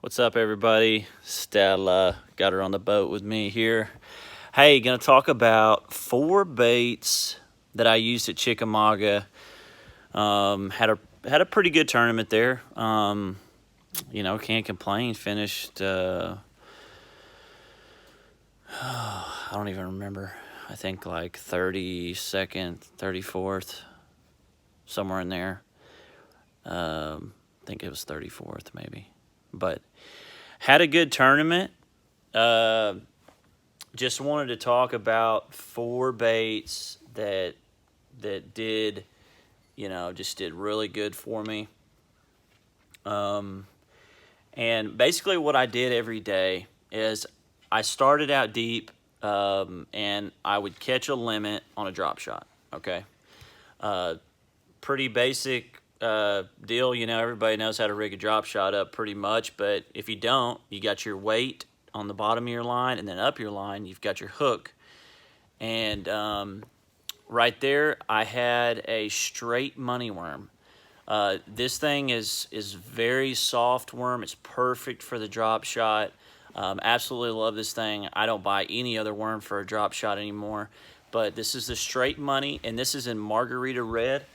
What's up, everybody? Stella got her on the boat with me here. Hey, gonna talk about 4 baits that I used at Chicamauga. Had a pretty good tournament there. Can't complain. Finished. I don't even remember. I think like 32nd, 34th, somewhere in there. I think it was 34th maybe, but had a good tournament. Just wanted to talk about 4 baits that did, just did really good for me. And basically what I did every day is I started out deep, and I would catch a limit on a drop shot. Okay, pretty basic deal. Everybody knows how to rig a drop shot up pretty much, but if you don't, you got your weight on the bottom of your line, and then up your line, you've got your hook. And right there, I had a straight money worm. This thing is very soft worm. It's perfect for the drop shot. Absolutely love this thing. I don't buy any other worm for a drop shot anymore. But this is the straight money, and this is in Margarita Red.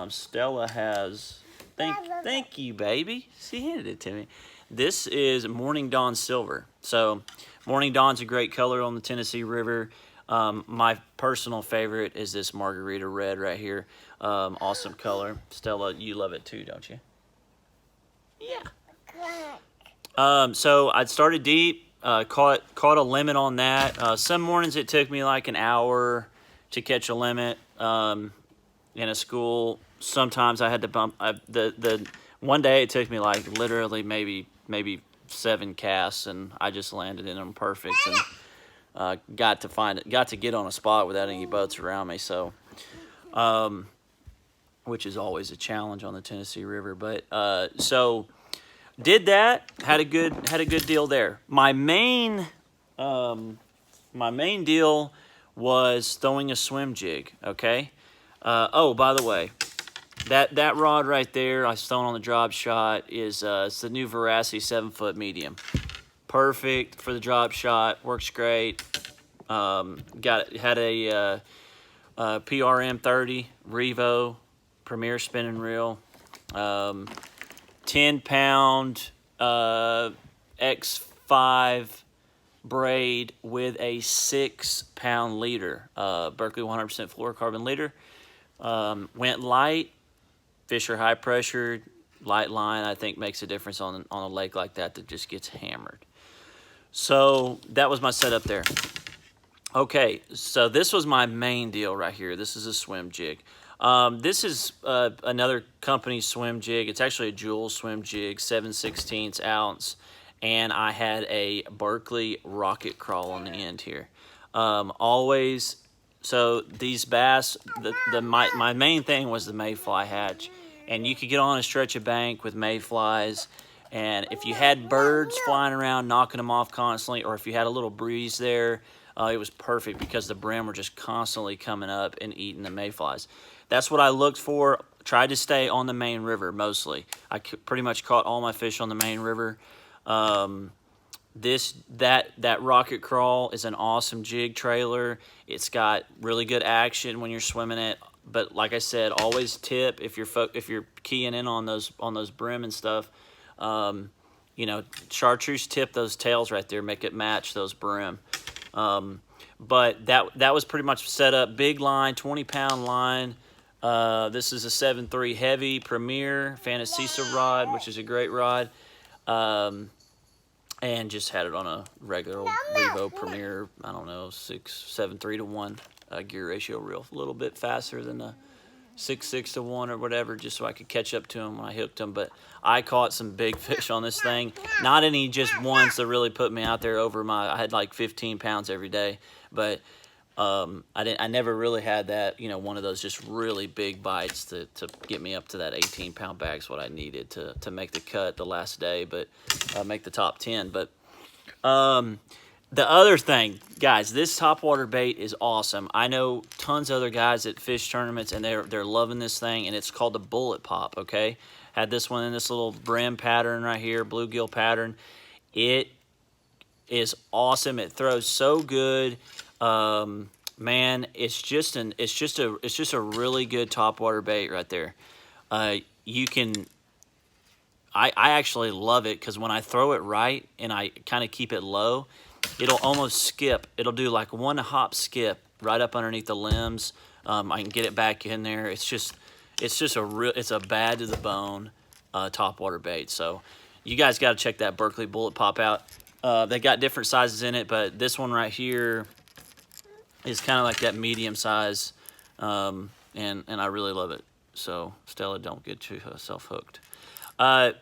Stella has, thank you, baby. She handed it to me. This is Morning Dawn Silver. So Morning Dawn's a great color on the Tennessee River. My personal favorite is this Margarita Red right here. Awesome color. Stella, you love it too, don't you? Yeah. So I started deep, caught a limit on that. Some mornings it took me like an hour to catch a limit in a school. Sometimes I had to bump. The one day it took me like literally maybe 7 casts, and I just landed in them perfect, and got to get on a spot without any boats around me. So, which is always a challenge on the Tennessee River. But so did that. Had a good deal there. My main deal was throwing a swim jig. Okay. Oh, by the way, that rod right there I was throwing on the drop shot is it's the new Veracity 7-foot medium. Perfect for the drop shot. Works great. Had a PRM 30 Revo Premier spinning reel. 10-pound X5 braid with a 6-pound leader. Berkeley 100% fluorocarbon leader. Went light. Fish are high pressured. Light line, I think, makes a difference on a lake like that just gets hammered. So that was my setup there. Okay, so this was my main deal right here. This is a swim jig. This is another company swim jig. It's actually a Jewel swim jig, 7/16 ounce, and I had a Berkeley rocket crawl on the end here. Always. So these bass, my main thing was the mayfly hatch, and you could get on a stretch of bank with mayflies, and if you had birds flying around knocking them off constantly, or if you had a little breeze there, it was perfect because the brim were just constantly coming up and eating the mayflies. That's what I looked for. Tried to stay on the main river mostly. I pretty much caught all my fish on the main river. That rocket crawl is an awesome jig trailer. It's got really good action when you're swimming it, but like I said, always tip if you're keying in on those brim and stuff. Chartreuse tip those tails right there, make it match those brim. But that was pretty much set up. Big line, 20-pound line. This is a 7.3 heavy Premier Fantasisa rod, which is a great rod. And just had it on a regular old Revo Premier, I don't know, 7.3 to 1 gear ratio reel. A little bit faster than the 6.6 to 1 or whatever, just so I could catch up to them when I hooked them. But I caught some big fish on this thing. Not any just ones that really put me out there over I had like 15 pounds every day. But I never really had that, one of those just really big bites to get me up to that 18-pound bag is what I needed to make the cut the last day, but make the top 10. But the other thing, guys, this topwater bait is awesome. I know tons of other guys at fish tournaments, and they're loving this thing, and it's called the Bullet Pop, okay? Had this one in this little brim pattern right here, bluegill pattern. It is awesome. It throws so good. Man, it's just a really good topwater bait right there. You can. I actually love it because when I throw it right and I kind of keep it low, it'll almost skip. It'll do like one hop skip right up underneath the limbs. I can get it back in there. It's a bad to the bone topwater bait. So you guys got to check that Berkley Bullet Pop out. They got different sizes in it, but this one right here is kind of like that medium size, and I really love it. So Stella, don't get yourself hooked.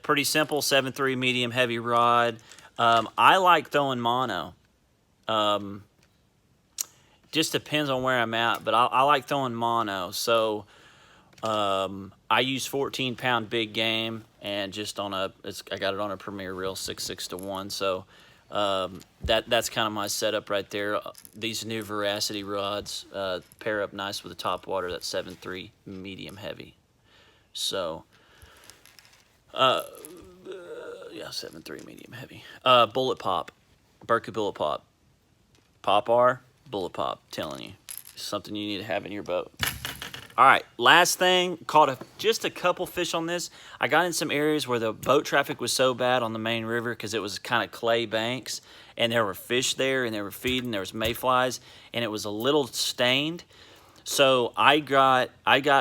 Pretty simple 7.3 medium heavy rod. I like throwing mono. Just depends on where I'm at, but I like throwing mono. So I use 14-pound big game, and just on I got it on a Premier reel 6.6-1. So that's kind of my setup right there. These new Veracity rods pair up nice with the topwater. That's 7.3 medium heavy. So yeah, 7.3 medium heavy. Bullet Pop, Berkeley Bullet Pop, Pop R, Bullet Pop. Telling you, it's something you need to have in your boat. All right, last thing, caught just a couple fish on this. I got in some areas where the boat traffic was so bad on the main river because it was kind of clay banks, and there were fish there, and they were feeding. There was mayflies, and it was a little stained. So I got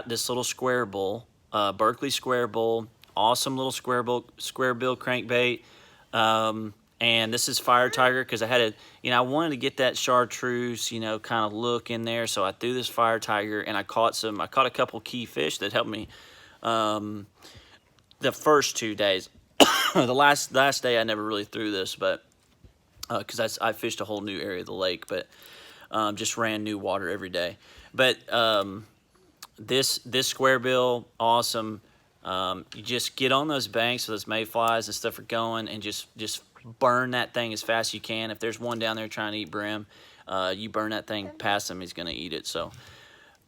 this little square bull, Berkeley square bull, awesome little square bill crankbait. And this is Fire Tiger because I had I wanted to get that chartreuse, kind of look in there. So I threw this Fire Tiger, and I caught a couple key fish that helped me the first 2 days. The last day I never really threw this, but because I fished a whole new area of the lake, but just ran new water every day. But this square bill, awesome. You just get on those banks where those mayflies and stuff are going, and just burn that thing as fast as you can. If there's one down there trying to eat brim, you burn that thing past him, he's going to eat it. So,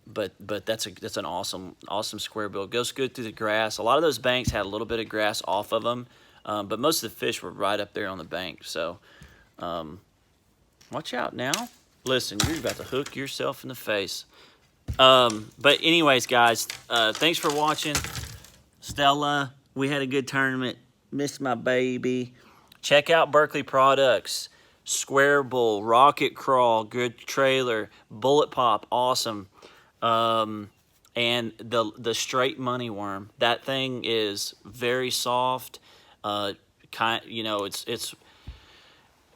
but that's an awesome square bill. It goes good through the grass. A lot of those banks had a little bit of grass off of them, but most of the fish were right up there on the bank. So, watch out now. Listen, you're about to hook yourself in the face. But anyways, guys, thanks for watching. Stella, we had a good tournament. Missed my baby. Check out Berkeley products. Square Bull, Rocket Crawl, good trailer, Bullet Pop, awesome. And the straight money worm. That thing is very soft.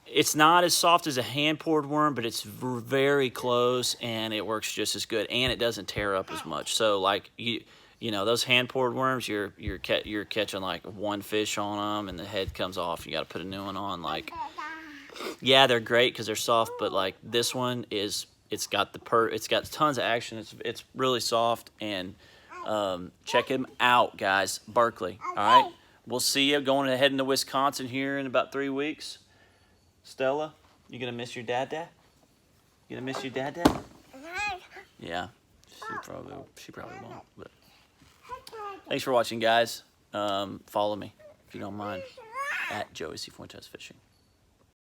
It's not as soft as a hand-poured worm, but it's very close, and it works just as good, and it doesn't tear up as much. So like those hand-poured worms, you're catching like one fish on them, and the head comes off. You got to put a new one on. Like, yeah, they're great because they're soft, but like this one it's got tons of action. It's really soft, and check him out, guys. Berkeley. All right, we'll see you heading to Wisconsin here in about 3 weeks. Stella, you gonna miss your dad? You gonna miss your dad? Yeah, she probably won't. But thanks for watching, guys. Follow me if you don't mind at Joey Cifuentes Fishing.